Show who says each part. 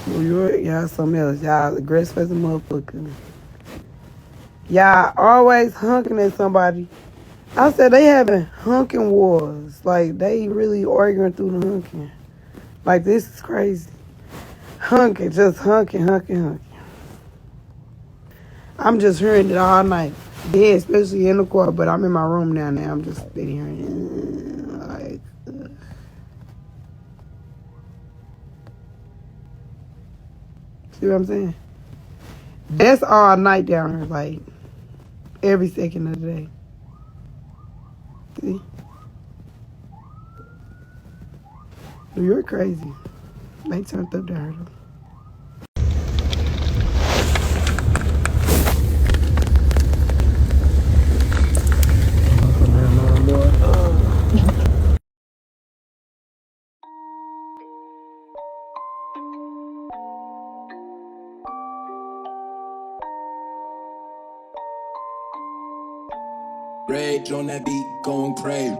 Speaker 1: New York, y'all something else. Y'all aggressive as a motherfucker. Y'all always honking at somebody. I said they having honking wars. Like, they really arguing through the honking. Like, this is crazy. Honking, just honking, honking, honking. I'm just hearing it all night. Yeah, especially in the car, but I'm in my room now. I'm just sitting hearing it. Like, see what I'm saying? That's all night down here, like, every second of the day. See? New York crazy. They turned up down here, though.
Speaker 2: Rage on that beat, going crazy.